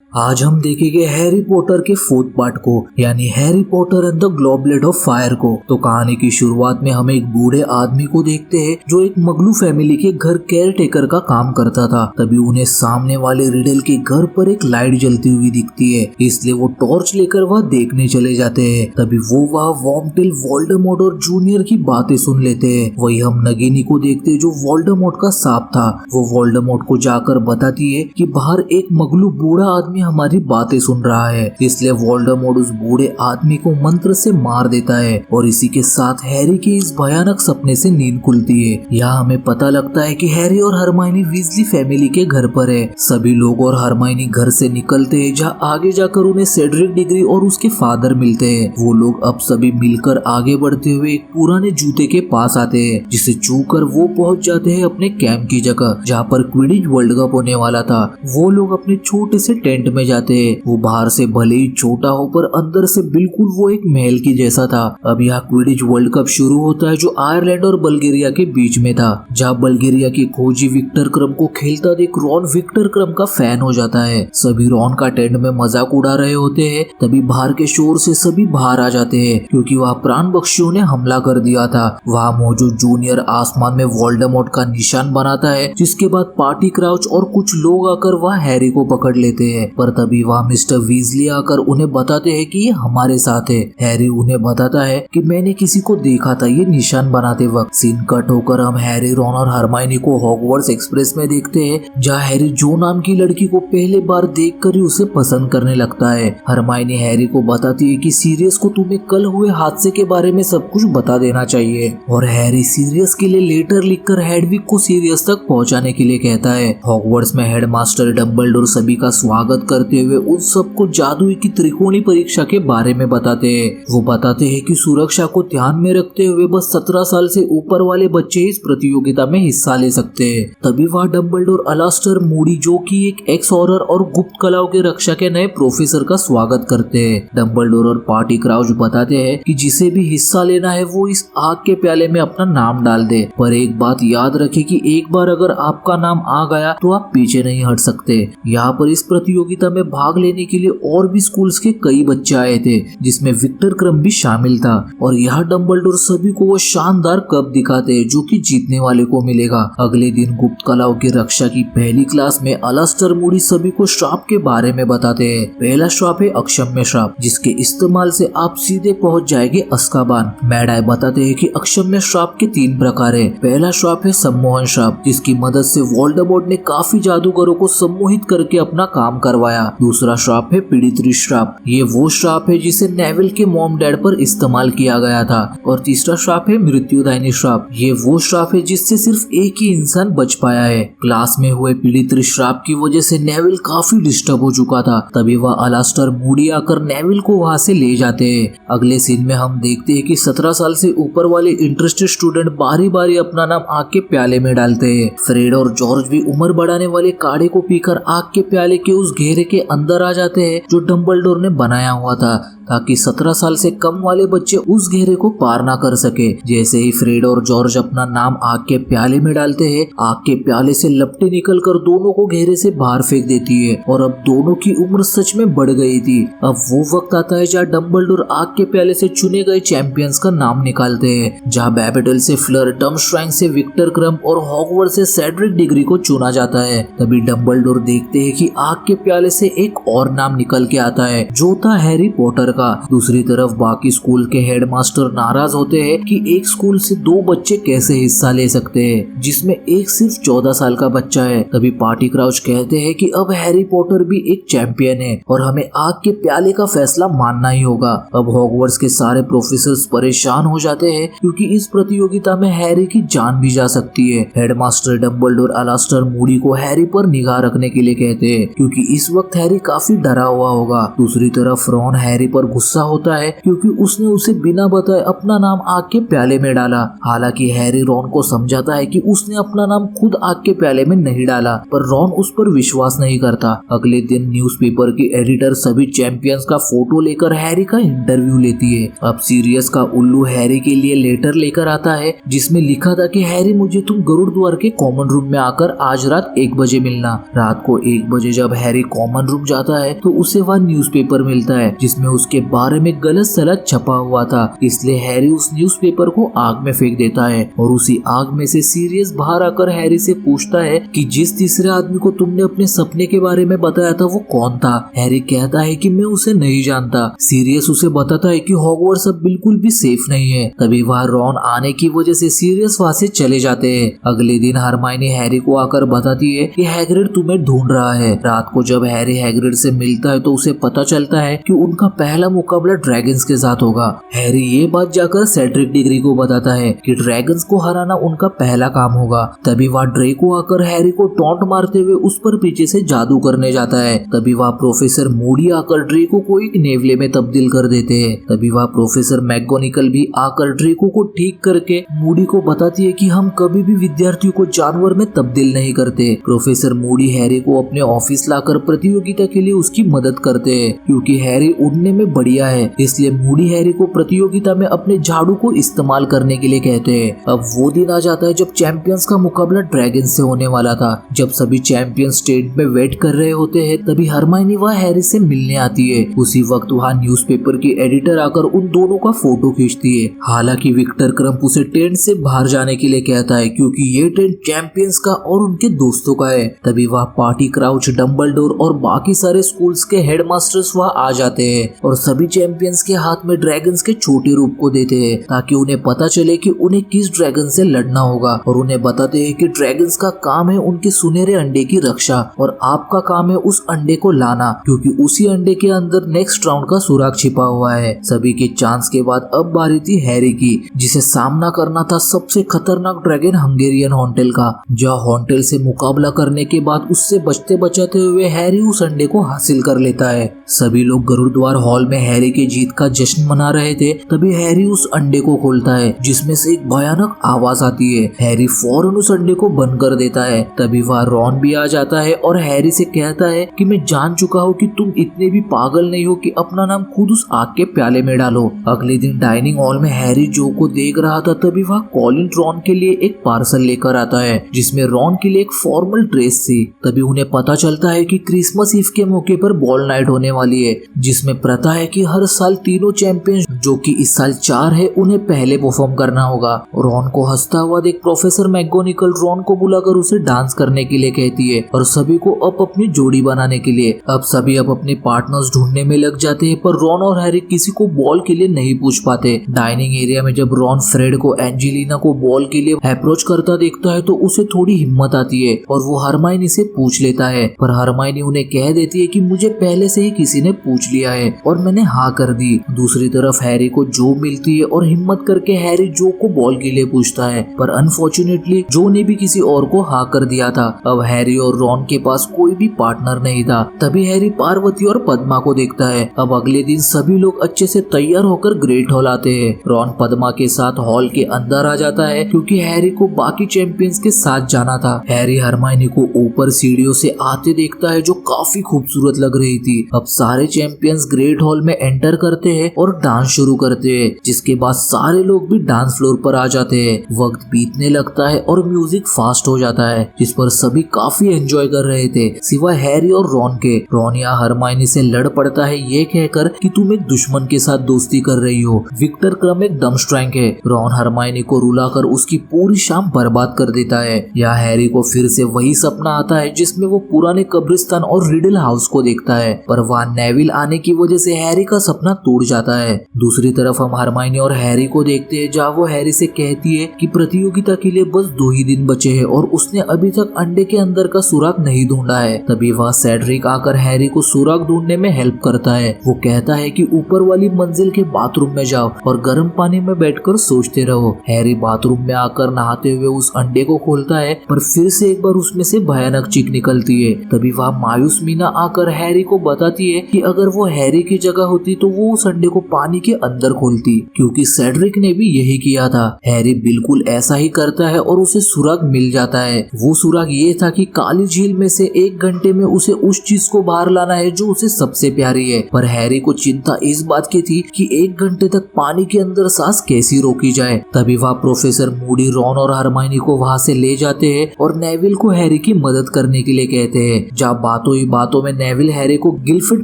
आज हम देखेंगे हैरी पॉटर के फोर्थ पार्ट को, यानी Harry Potter and the goblet of fire को। तो कहानी की शुरुआत में हम एक बूढ़े आदमी को देखते हैं जो एक मगलू फैमिली के घर केयर टेकर का काम करता था। तभी उन्हें सामने वाले रिडल के घर पर एक लाइट जलती हुई दिखती है, इसलिए वो टॉर्च लेकर वह देखने चले जाते हैं। तभी वो वहाँ वॉर्मटेल, वोल्डेमॉर्ट और जूनियर की बातें सुन लेते हैं। वही हम नगीनी को देखते हैं जो वोल्डेमॉर्ट का सांप था। वो वोल्डेमॉर्ट को जाकर बताती है कि बाहर एक मगलू बूढ़ा आदमी हमारी बातें सुन रहा है, इसलिए वोल्डेमॉर्ट उस बूढ़े आदमी को मंत्र से मार देता है और इसी के साथ हैरी के इस भयानक सपने से नींद खुलती है। यहाँ हमें पता लगता है कि हैरी और हरमाइनी वीजली फैमिली के घर पर है। सभी लोग और हरमाइनी घर से निकलते हैं, जहाँ आगे जाकर उन्हें सेड्रिक डिग्री और उसके फादर मिलते हैं। वो लोग अब सभी मिलकर आगे बढ़ते हुए एक पुराने जूते के पास आते हैं, जिसे छूकर वो पहुंच जाते हैं अपने कैंप की जगह, जहाँ पर क्विडिच वर्ल्ड कप होने वाला था। वो लोग अपने छोटे से टेंट में जाते हैं। वो बाहर से भले ही छोटा हो पर अंदर से बिल्कुल वो एक महल की जैसा था। अब यहाँ क्विडिच वर्ल्ड कप शुरू होता है जो आयरलैंड और बल्गेरिया के बीच में था, जहाँ बल्गेरिया के खोजी विक्टर क्रम को खेलता देख रॉन विक्टर क्रम का फैन हो जाता है। सभी रॉन का टेंट में मजाक उड़ा रहे होते हैं। तभी बाहर के शोर से सभी बाहर आ जाते हैं क्योंकि वहाँ प्राण बख्शियों ने हमला कर दिया था। वहाँ मौजूद जूनियर आसमान में वोल्डेमॉर्ट का निशान बनाता है, जिसके बाद पार्टी क्राउच और कुछ लोग आकर वहाँ हैरी को पकड़ लेते हैं। पर तभी वहाँ मिस्टर वीजली आकर उन्हें बताते हैं कि ये हमारे साथ है। हैरी उन्हें बताता है कि मैंने किसी को देखा था ये निशान बनाते वक्त। सीन कट होकर हम हैरी, रॉन और हरमाइनी को हॉगवर्ट्स एक्सप्रेस में देखते हैं, जहाँ हैरी जो नाम की लड़की को पहले बार देखकर ही उसे पसंद करने लगता है। हरमाइनी हैरी को बताती है कि सीरियस को तुम्हें कल हुए हादसे के बारे में सब कुछ बता देना चाहिए, और हैरी सीरियस के लिए लेटर लिखकर हेडविग को सीरियस तक पहुंचाने के लिए कहता है। हॉगवर्ट्स में हेडमास्टर डंबलडोर सभी का स्वागत करते हुए उन सबको जादुई की त्रिकोणीय परीक्षा के बारे में बताते हैं। वो बताते हैं कि सुरक्षा को ध्यान में रखते हुए बस 17 साल से ऊपर वाले बच्चे इस प्रतियोगिता में हिस्सा ले सकते हैं। तभी वहाँ डंबलडोर अलास्टर मूडी, जो कि एक एक्स हॉरर और गुप्त कलाओं के रक्षा के नए प्रोफेसर का स्वागत करते हैं। डंबलडोर और पार्टी क्राउच बताते हैं कि जिसे भी हिस्सा लेना है वो इस आग के प्याले में अपना नाम डाल दे, पर एक बात याद रखे कि एक बार अगर आपका नाम आ गया तो आप पीछे नहीं हट सकते। यहाँ पर इस प्रतियोगिता में भाग लेने के लिए और भी स्कूल्स के कई बच्चे आए थे, जिसमें विक्टर क्रम भी शामिल था। और यहाँ डंबलडोर सभी को वो शानदार कप दिखाते हैं जो कि जीतने वाले को मिलेगा। अगले दिन गुप्त कलाओं की रक्षा की पहली क्लास में अलास्टर मूडी सभी को श्राप के बारे में बताते हैं। पहला श्राप है अक्षम्य श्राप, जिसके इस्तेमाल से आप सीधे पहुंच जाएंगे अस्काबान। मैड आई बताते हैं कि अक्षम्य श्राप के 3 प्रकार है। पहला श्राप है सम्मोहन श्राप, जिसकी मदद से वोल्डेमॉर्ट ने काफी जादूगरों को सम्मोहित करके अपना काम करवाया। दूसरा श्राप है पीड़ित्री श्राप, ये वो श्राप है जिसे नेविल के मॉम डैड पर इस्तेमाल किया गया था। और तीसरा श्राप है मृत्युदायिनी श्राप, ये वो श्राप है जिससे सिर्फ एक ही इंसान बच पाया है। क्लास में हुए पीड़ित्री श्राप की वजह से नेविल काफी डिस्टर्ब हो चुका था। तभी वह अलास्टर मूडी आकर नेविल को वहाँ से ले जाते हैं। अगले सीन में हम देखते हैं कि 17 साल से ऊपर वाले इंटरेस्टेड स्टूडेंट बारी बारी अपना नाम आग के प्याले में डालते हैं। फ्रेड और जॉर्ज भी उम्र बढ़ाने वाले काढ़े को पीकर आग के प्याले के उस घेरे के अंदर आ जाते हैं जो डंबलडोर ने बनाया हुआ था, ताकि 17 साल से कम वाले बच्चे उस घेरे को पार ना कर सके। जैसे ही फ्रेड और जॉर्ज अपना नाम आग के प्याले में डालते हैं, आग के प्याले से लपटें निकलकर दोनों को घेरे से बाहर फेंक देती है, और अब दोनों की उम्र सच में बढ़ गई थी। अब वो वक्त आता है जहाँ डंबलडोर आग के प्याले से चुने गए चैंपियंस का नाम निकालते हैं, जहाँ बैबेटल से फ्लर, डम्स्ट्रांग से विक्टर क्रम और हॉगवर्ट्स से सेड्रिक डिग्री को चुना जाता है। तभी डंबलडोर देखते हैं कि आग के प्याले से एक और नाम निकल के आता है, जो था हैरी पॉटर का। दूसरी तरफ बाकी स्कूल के हेडमास्टर नाराज होते हैं कि एक स्कूल से 2 बच्चे कैसे हिस्सा ले सकते हैं, जिसमें एक सिर्फ 14 साल का बच्चा है। तभी पार्टी क्राउच कहते हैं कि अब हैरी पॉटर भी एक चैंपियन है और हमें आग के प्याले का फैसला मानना ही होगा। अब हॉगवर्ट्स के सारे प्रोफेसर्स परेशान हो जाते हैं क्योंकि इस प्रतियोगिता में हैरी की जान भी जा सकती है। हेडमास्टर डंबलडोर अलास्टर मूडी को हैरी पर निगाह रखने के लिए कहते हैं क्योंकि इस वक्त हैरी काफी डरा हुआ होगा। दूसरी तरफ रॉन हैरी पर गुस्सा होता है क्योंकि उसने उसे बिना बताए अपना नाम आग के प्याले में डाला। हालांकि हैरी रॉन को समझाता है कि उसने अपना नाम खुद आग के प्याले में नहीं डाला, पर रॉन उस पर विश्वास नहीं करता। अगले दिन न्यूज़पेपर की एडिटर सभी चैंपियंस का फोटो लेकर हैरी का इंटरव्यू लेती है। अब सीरियस का उल्लू हैरी के लिए लेटर लेकर आता है जिसमें लिखा था कि हैरी, मुझे तुम गरुड़ द्वार के कॉमन रूम में आकर आज रात 1 बजे मिलना। रात को 1 बजे जब हैरी कॉमन रूम जाता है तो उसे वहाँ न्यूज़पेपर मिलता है जिसमें उसके बारे में गलत सलत छपा हुआ था। इसलिए हैरी उस न्यूज़पेपर को आग में फेंक देता है और उसी आग में से सीरियस बाहर आकर हैरी से पूछता है कि जिस तीसरे आदमी को तुमने अपने सपने के बारे में बताया था वो कौन था। हैरी कहता है कि मैं उसे नहीं जानता। सीरियस उसे बताता है कि हॉगवर्ट्स अब बिल्कुल भी सेफ नहीं है। तभी वहाँ रॉन आने की वजह से सीरियस वहाँ से चले जाते हैं। अगले दिन हरमाइनी हैरी को आकर बताती है कि हैग्रिड तुम्हें ढूंढ रहा है। रात को जब हैरी हैग्रिड से मिलता है तो उसे पता चलता है कि उनका पहला मुकाबला ड्रैगन्स के साथ होगा। हैरी ये बात जाकर सेड्रिक डिग्री को बताता है कि ड्रैगन्स को हराना उनका पहला काम होगा। तभी वहाँ ड्रेको आकर हैरी को टॉन्ट मारते हुए उस पर पीछे से जादू करने जाता है। तभी वहाँ प्रोफेसर मूडी आकर ड्रेको को एक नेवले में तब्दील कर देते हैं। तभी वहाँ प्रोफेसर मैगोनिकल भी आकर ड्रेको को ठीक करके मूडी को बताती है कि हम कभी भी विद्यार्थियों को जानवर में तब्दील नहीं करते। प्रोफेसर मूडी हैरी को अपने ऑफिस लाकर प्रतियोगिता के लिए उसकी मदद करते हैं। क्योंकि हैरी उड़ने में बढ़िया है इसलिए मूडी हैरी को प्रतियोगिता में अपने झाड़ू को इस्तेमाल करने के लिए कहते हैं। अब वो दिन आ जाता है जब चैंपियंस का मुकाबला ड्रैगन से होने वाला था। जब सभी चैंपियन स्टेज में वेट कर रहे होते हैं तभी हरमाइनी वहाँ हैरी से मिलने आती है। उसी वक्त वहाँ न्यूज़पेपर की एडिटर आकर उन दोनों का फोटो खींचती है। हालांकि विक्टर क्रम्प उसे टेंट से बाहर जाने के लिए कहता है क्योंकि ये टेंट चैंपियंस का और उनके दोस्तों का है। तभी वहाँ पार्टी क्राउच, डम्बलडोर और बाकी सारे स्कूल्स के हेडमास्टर्स वहाँ आ जाते हैं और सभी चैंपियंस के हाथ में ड्रैगन्स के छोटे रूप को देते हैं ताकि उन्हें पता चले कि उन्हें किस ड्रैगन से लड़ना होगा। और उन्हें बताते हैं कि ड्रैगन्स का काम है उनके सुनहरे अंडे की रक्षा और आपका काम है उस अंडे को लाना क्योंकि उसी अंडे के अंदर नेक्स्ट राउंड का सुराग छिपा हुआ है। सभी के चांस के बाद अब बारी थी हैरी की, जिसे सामना करना था सबसे खतरनाक ड्रैगन हंगेरियन हॉन्टेल का। जहाँ हॉन्टेल से मुकाबला करने के बाद उससे बचते बचाते हुए हैरी उस अंडे को हासिल कर लेता है। सभी लोग गरुड़द्वार हॉल में हैरी की जीत का जश्न मना रहे थे। तभी हैरी उस अंडे को खोलता है जिसमें से एक भयानक आवाज आती है। हैरी फौरन उस अंडे को बंद कर देता है। तभी वहाँ रॉन भी आ जाता है और हैरी से कहता है कि मैं जान चुका हूँ कि तुम इतने भी पागल नहीं हो कि अपना नाम खुद उस आग के प्याले में डालो। अगले दिन डाइनिंग हॉल में हैरी जो को देख रहा था तभी वहाँ कॉलिन रॉन के लिए एक पार्सल लेकर आता है जिसमें रॉन के लिए एक फॉर्मल ड्रेस थी। तभी उन्हें पता चलता है कि क्रिसमस ईव के मौके पर बॉल नाइट होने वाली है जिसमें प्रथा है कि हर साल तीनों चैंपियन जो कि इस साल 4 है उन्हें पहले परफॉर्म करना होगा। रॉन को हंसता हुआ देख प्रोफेसर मैगोनिकल रॉन को बुलाकर उसे डांस करने के लिए कहती है और सभी को अब अपनी जोड़ी बनाने के लिए। अब सभी अब अपने पार्टनर्स ढूंढने में लग जाते हैं पर रॉन और हैरी किसी को बॉल के लिए नहीं पूछ पाते। डाइनिंग एरिया में जब रॉन फ्रेड को एंजेलिना को बॉल के लिए अप्रोच करता देखता है तो उसे थोड़ी हिम्मत आती है और वो हरमाइनी से पूछ लेता है, पर हरमाइनी उन्हें कह देती है कि मुझे पहले से ही किसी ने पूछ लिया है और मैंने हाँ कर दी। दूसरी तरफ हैरी को जो मिलती है और हिम्मत करके हैरी जो को बॉल के लिए पूछता है, पर अनफॉर्चुनेटली जो ने भी किसी और को हाँ कर दिया था। अब हैरी और रॉन के पास कोई भी पार्टनर नहीं था। तभी हैरी पार्वती और पद्मा को देखता है। अब अगले दिन सभी लोग अच्छे से तैयार होकर ग्रेट हॉल आते हैं। रॉन पद्मा के साथ हॉल के अंदर आ जाता है क्योंकि हैरी को बाकी चैंपियंस के साथ जाना था। हैरी हरमाइनी को ऊपर सीढ़ियों से आते देखता है जो काफी खूबसूरत लग रही थी। अब सारे चैंपियंस ग्रेट हॉल में एंटर करते हैं और डांस शुरू करते हैं, जिसके बाद सारे लोग भी डांस फ्लोर पर आ जाते हैं। वक्त बीतने लगता है और म्यूजिक फास्ट हो जाता है जिस पर सभी काफी एंजॉय कर रहे थे सिवाय हैरी और रॉन के। रॉन यहाँ हरमाइनी से लड़ पड़ता है ये कहकर कि तुम एक दुश्मन के साथ दोस्ती कर रही हो। विक्टर क्रम एकदम स्ट्रैंग है। रॉन हरमाइनी को रुलाकर उसकी पूरी शाम बर्बाद कर देता है। यहाँ हैरी को फिर से वही सपना आता है जिसमें वो पुराने कब्रिस्तान और रिडल हाउस को देखता है, पर वहाँ नेविल आने की वजह से हैरी का सपना टूट जाता है। दूसरी तरफ हम हरमाइनी और हैरी को देखते हैं जहाँ वो हैरी से कहती है कि प्रतियोगिता के लिए बस 2 ही दिन बचे हैं और उसने अभी तक अंडे के अंदर का सुराग नहीं ढूंढा है। तभी वहाँ सेड्रिक आकर हैरी को सुराग ढूंढने में हेल्प करता है। वो कहता है कि ऊपर वाली मंजिल के बाथरूम में जाओ और गर्म पानी में बैठकर सोचते रहो। हैरी बाथरूम में आकर नहाते हुए उस अंडे को खोलता है पर फिर से एक बार उसमें से भयानक चीख निकलती है। तभी वहाँ मायूस मीना आकर हैरी को बताती है कि अगर वो हैरी की जगह होती तो वो उस अंडे को पानी के अंदर खोलती, क्योंकि सेड्रिक ने भी यही किया था। हैरी बिल्कुल ऐसा ही करता है और उसे सुराग मिल जाता है। वो सुराग ये था कि काली झील में से 1 घंटे में उसे उस चीज को बाहर लाना है जो उसे सबसे प्यारी है। पर हैरी को चिंता इस बात की थी कि 1 घंटे तक पानी के अंदर सांस कैसी रोकी जाए। तभी वह प्रोफेसर मूडी रॉन और हरमाइनी को वहाँ से ले जाते हैं और नेविल को हैरी की मदद करने के लिए कहते हैं। जहाँ बातों ही बातों में नेविल हैरी को गिलफिड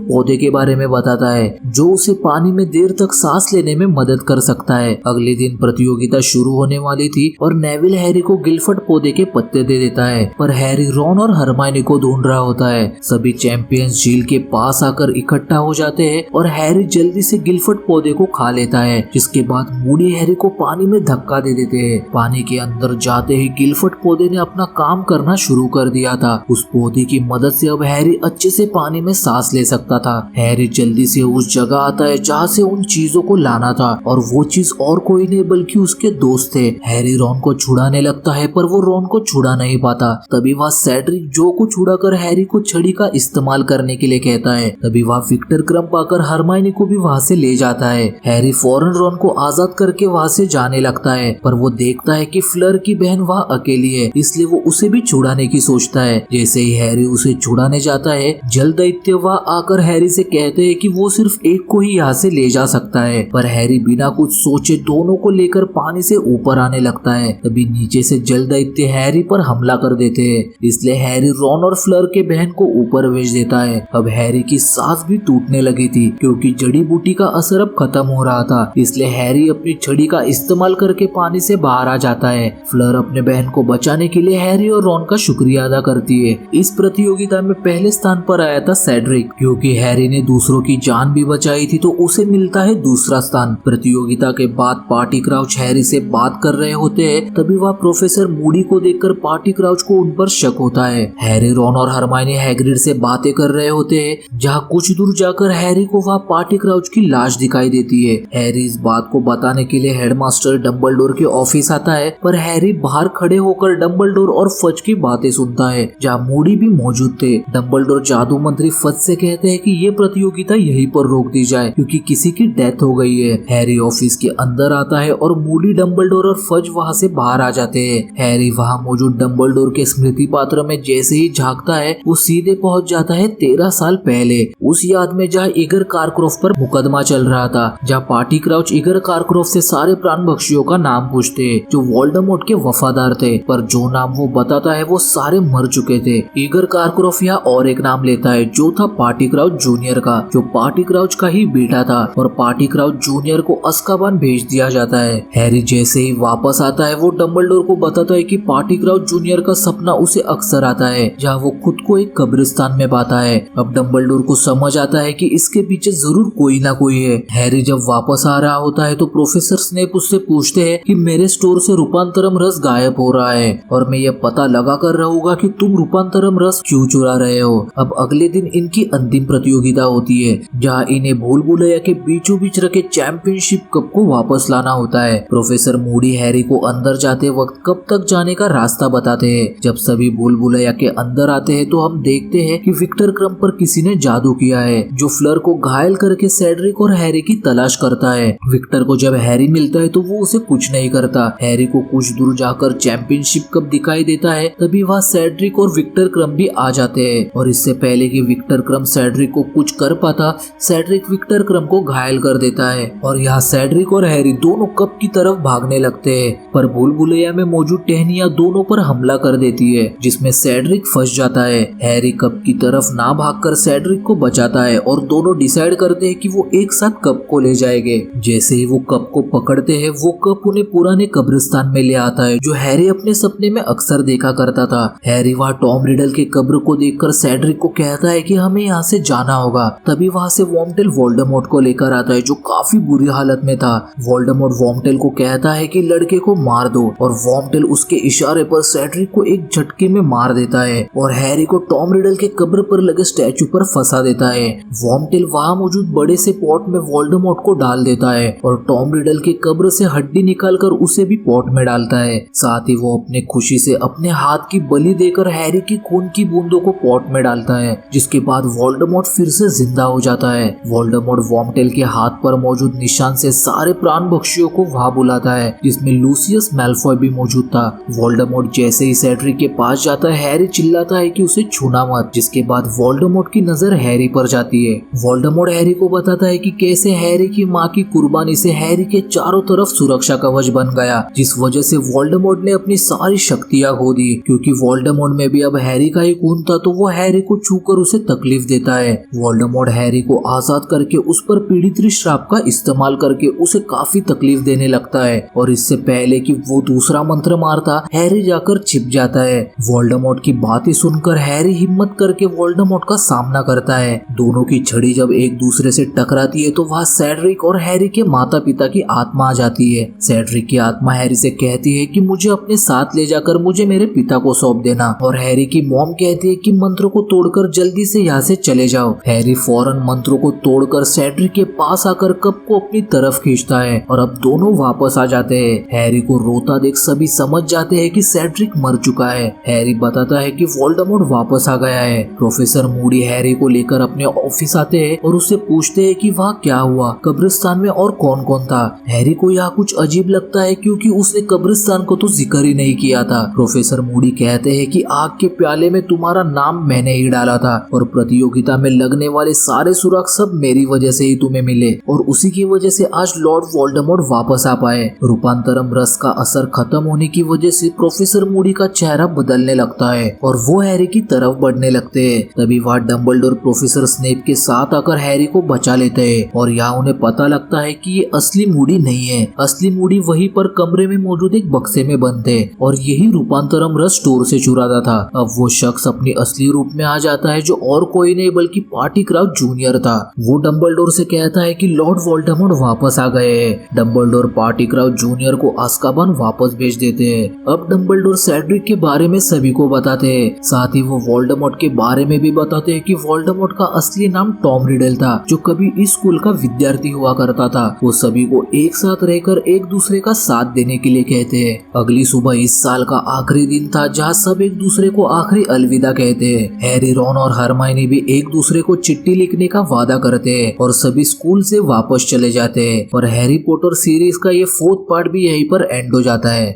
पौधे के बारे में बताता है जो उसे पानी में देर तक सांस लेने में मदद कर सकता है। अगले दिन प्रतियोगिता शुरू होने वाली थी और नेविल हैरी को गिलफिड पौधे के पत्ते दे देता है, पर हैरी रॉन और हरमाइनी को ढूंढ रहा होता है। सभी चैंपियंस झील के पास आकर इकट्ठा हो जाते हैं और हैरी जल्दी से गिलफिड पौधे को खा लेता है, जिसके बाद मूडी हैरी को पानी में धक्का दे देते हैं। पानी के अंदर जाते ही गिलफिड पौधे ने अपना काम करना शुरू कर दिया था। उस पौधे की मदद से अब हैरी अच्छे से पानी में सांस ले सकता था। हैरी जल्दी से उस जगह आता है जहाँ से उन चीजों को लाना था, और वो चीज और कोई नहीं बल्कि उसके दोस्त थे। हैरी रॉन को छुड़ाने लगता है पर वो रॉन को छुड़ा नहीं पाता। तभी वह सेड्रिक जो को छुड़ाकर हैरी को छड़ी का इस्तेमाल करने के लिए कहता है। तभी वह विक्टर क्रम्प आकर हरमाइनी को भी वहाँ से ले जाता है। हैरी फौरन रॉन को आजाद करके वहाँ से जाने लगता है, पर वो देखता है कि फ्लर की बहन वहाँ अकेली है, इसलिए वो उसे भी छुड़ाने की सोचता है। जैसे ही हैरी उसे छुड़ाने जाता है, जल दैत्य वहाँ आकर हैरी से कहते हैं कि वो सिर्फ एक को ही यहाँ से ले जा सकता है, पर हैरी बिना कुछ सोचे दोनों को लेकर पानी से ऊपर आने लगता है। तभी नीचे से जल दैत्य हैरी पर हमला कर देते हैं, इसलिए हैरी रॉन और फ्लर के बहन को ऊपर भेज देता है। अब हैरी की सांस भी टूटने लगी थी क्योंकि जड़ी बूटी का असर अब खत्म हो रहा था, इसलिए हैरी अपनी छड़ी का इस्तेमाल करके पानी से बाहर आ जाता है। फ्लर अपने बहन को बचाने के लिए हैरी और रॉन का शुक्रिया अदा करती है। इस प्रतियोगिता में पहले स्थान पर आया था सेड्रिक, क्योंकि हैरी ने दूसरों की जान भी बचाई थी तो उसे मिलता है दूसरा स्थान। प्रतियोगिता के बाद पार्टी क्राउच हैरी से बात कर रहे होते हैं, तभी वह प्रोफेसर मूडी को देखकर पार्टी क्राउच को उन पर शक होता है। हैरी रॉन और हरमाइनी हैग्रिड से बातें कर रहे होते हैं, जहाँ कुछ दूर जाकर हैरी को वहाँ पार्टी क्राउच की लाश दिखाई देती है। हैरी इस बात को बताने के लिए हेडमास्टर डंबलडोर के ऑफिस आता है, पर हैरी बाहर खड़े होकर डंबलडोर और फज की बातें सुनता है, जहाँ मूडी भी मौजूद थे। डंबलडोर जादू मंत्री फज से कहते हैं कि ये प्रतियोगिता यहीं पर रोक दी जाए क्योंकि किसी की डेथ हो गई है। हैरी ऑफिस के अंदर आता है और मूडी, डंबलडोर और फज वहाँ से बाहर आ जाते हैं। हैरी वहाँ मौजूद डंबलडोर के स्मृति पात्र में जैसे ही झांकता है, वो सीधे पहुँच जाता है 13 साल पहले उस याद में जहाँ ईगर कारक्रोफ्ट पर मुकदमा चल रहा था, जहाँ पार्टी क्राउच ईगर कारक्रोफ्ट से सारे प्राण भक्षियों का नाम पूछते हैं जो वोल्डेमॉर्ट के वफादार थे, पर जो नाम वो बताता है वो सारे मर चुके थे। ईगर कारक्रोफ्ट यहाँ और एक नाम लेता है जो था पार्टी क्राउच जूनियर का, जो पार्टी क्राउच का ही बेटा था, और पार्टी क्राउच जूनियर को अस्काबान भेज दिया जाता है। हैरी जैसे ही वापस आता है, वो डंबलडोर को बताता है कि पार्टी क्राउच जूनियर का सपना उसे अक्सर आता है, जहाँ वो खुद को एक कब्रिस्तान में पाता है। अब डंबलडोर को समझ आता है कि इसके पीछे जरूर कोई ना कोई है। हैरी जब वापस आ रहा होता है तो प्रोफेसर स्नेप उससे पूछते हैं कि मेरे स्टोर से रूपांतरम रस गायब हो रहा है और मैं ये पता लगा कर रहूंगा कि तुम रूपांतरम रस क्यों चुरा रहे हो। अब अगले दिन इनकी अंतिम प्रतियोगिता होती है, जहाँ इन्हें भूल भुलैया के बीचों बीच रखे चैंपियनशिप कप को वापस लाना होता है। प्रोफेसर मूडी हैरी को अंदर जाते वक्त कप तक जाने का रास्ता बताते हैं। जब सभी भूल भुलैया के अंदर आते हैं तो हम देखते हैं कि विक्टर क्रम्प पर किसी ने जादू किया है, जो फ्लर को घायल करके सेड्रिक और हैरी की तलाश करता है। विक्टर को जब हैरी मिलता है तो वो उसे कुछ नहीं करता। हैरी को कुछ दूर जाकर चैंपियनशिप कप दिखाई देता है, तभी वहाँ सेड्रिक और विक्टर क्रम्प भी आ जाते हैं, और इससे पहले कि विक्टर क्रम्प सेड्रिक को कुछ कर पाता, सेड्रिक विक्टर क्रम्प को घायल कर देता है, और यहाँ सेड्रिक और हैरी दोनों कप की तरफ भागने लगते हैं, पर भूल भुलैया में मौजूद टहनियाँ दोनों पर हमला कर देती है, जिसमें सेड्रिक फंस जाता है। हैरी कप की तरफ ना भागकर सेड्रिक को बचाता है और दोनों डिसाइड करते हैं कि वो एक साथ कप को ले जाएंगे। जैसे ही वो कप को पकड़ते हैं, वो कप उन्हें पुराने कब्रिस्तान में ले आता है जो हैरी अपने सपने में अक्सर देखा करता था। हैरी वहाँ टॉम रिडल के कब्र को देखकर सेड्रिक को कहता है कि हमें यहाँ से जाना होगा। तभी वहाँ से वॉर्मटेल वोल्डेमॉर्ट को लेकर आता है जो काफी बुरी हालत में था। वोल्डेमॉर्ट वॉर्मटेल को कहता है कि लड़के को मार दो, और वॉर्मटेल उसके इशारे पर सेड्रिक को एक झटके में मार देता है और हैरी को टॉम रिडल के कब्र पर लगे स्टैचू पर फंसा देता है। वॉर्मटेल वहाँ मौजूद बड़े से पॉट में वोल्डेमॉर्ट को डाल देता है और टॉम रिडल के कब्र से हड्डी निकालकर उसे भी पॉट में डालता है। साथ ही वो अपने खुशी से अपने हाथ की बलि देकर हैरी की खून की बूंदों को पॉट में डालता है, जिसके बाद वोल्डेमॉर्ट फिर से जिंदा हो जाता है। वोल्डेमॉर्ट वॉर्मटेल के हाथ पर मौजूद निशान से सारे प्राण बख्शियों को वहां बुलाता है, जिसमें लूसियस मैल्फॉय भी मौजूद था। वोल्डेमॉर्ट जैसे ही सेड्रिक के पास जाता है, हैरी चिल्लाता है कि उसे छूना मत, जिसके बाद वोल्डेमॉर्ट की नजर हैरी पर जाती है। वोल्डेमॉर्ट हैरी को बताता है कि कैसे हैरी की माँ की कुर्बानी से हैरी के चारों तरफ सुरक्षा कवच बन गया, जिस वजह से वोल्डेमॉर्ट ने अपनी सारी शक्तियां खो दी। क्योंकि वोल्डेमॉर्ट में भी अब हैरी का ही खून था, तो वो हैरी को छूकर उसे तकलीफ देता है। वोल्डेमॉर्ट हैरी को आजाद करके उस पर पीड़ित श्राप का इस्तेमाल करके उसे काफी तकलीफ देने लगता है, और इससे पहले कि वो दूसरा मंत्र मारता, हैरी जाकर छिप जाता है। वोल्डेमॉर्ट की बातें सुनकर हैरी हिम्मत करके वोल्डेमॉर्ट का सामना करता है। दोनों की छड़ी जब एक दूसरे से टकराती है तो वहाँ सेड्रिक और हैरी के माता पिता की आत्मा आ जाती है। सेड्रिक की आत्मा हैरी से कहती है कि मुझे अपने साथ ले जाकर मुझे मेरे पिता को सौंप देना, और हैरी की मॉम कहती है कि मंत्र को तोड़कर जल्दी से यहाँ से चले जाओ। हैरी फौरन मंत्रों को तोड़कर सेड्रिक के पास आकर कप को अपनी तरफ खींचता है, और अब दोनों वापस आ जाते हैं। हैरी को रोता देख सभी समझ जाते हैं कि सेड्रिक मर चुका है। हैरी बताता है कि वोल्डेमॉर्ट वापस आ गया है। प्रोफेसर मूडी हैरी को लेकर अपने ऑफिस आते हैं और उससे पूछते हैं कि वहाँ क्या हुआ, कब्रिस्तान में और कौन कौन था। हैरी को यह कुछ अजीब लगता है क्योंकि उसने कब्रिस्तान को तो जिक्र ही नहीं किया था। प्रोफेसर मूडी कहते हैं कि आग के प्याले में तुम्हारा नाम मैंने ही डाला था, और प्रतियोगिता में लगने वाले सारे सुराग सब मेरी वजह से ही तुम्हें मिले, और उसी की वजह से आज लॉर्ड वोल्डेमॉर्ट वापस आ पाए। रूपांतरम रस का असर खत्म होने की वजह से प्रोफेसर मूडी का चेहरा बदलने लगता है और वो हैरी की तरफ बढ़ने लगते हैं। तभी वहाँ डंबलडोर प्रोफेसर स्नेप के साथ आकर हैरी को बचा लेते हैं, और यहाँ उन्हें पता लगता है कि ये असली मूडी नहीं है। असली मूडी वहीं पर कमरे में मौजूद एक बक्से में बंद थे, और यही रूपांतरम रस स्टोर से चुराता था। अब वो शख्स अपनी असली रूप में आ जाता है, जो और कोई नहीं बल्कि पार्टी क्राफ्ट जूनियर था। वो डंबलडोर से कहता है कि लॉर्ड वोल्डेमॉर्ट वापस आ गए हैं। डंबलडोर पार्टी क्राफ्ट जूनियर को azkaban वापस भेज देते हैं। अब डंबलडोर सेड्रिक के बारे में सभी को बताते हैं, साथ ही वो वोल्डेमॉर्ट के बारे में भी बताते हैं कि वोल्डेमॉर्ट का असली नाम टॉम रिडल था, जो कभी इस स्कूल का विद्यार्थी हुआ करता था। वो सभी को एक साथ रहकर एक दूसरे का साथ देने के लिए कहते हैं। अगली सुबह इस साल का आखिरी दिन था, जहाँ सब एक दूसरे को आखिरी अलविदा कहते हैं। हैरी, रॉन और हरमाइनी भी एक दूसरे को चिट्ठी लिखने का वादा करते हैं, और सभी स्कूल से वापस चले जाते हैं। और हैरी पॉटर सीरीज का ये 4th पार्ट भी यहीं पर एंड हो जाता है।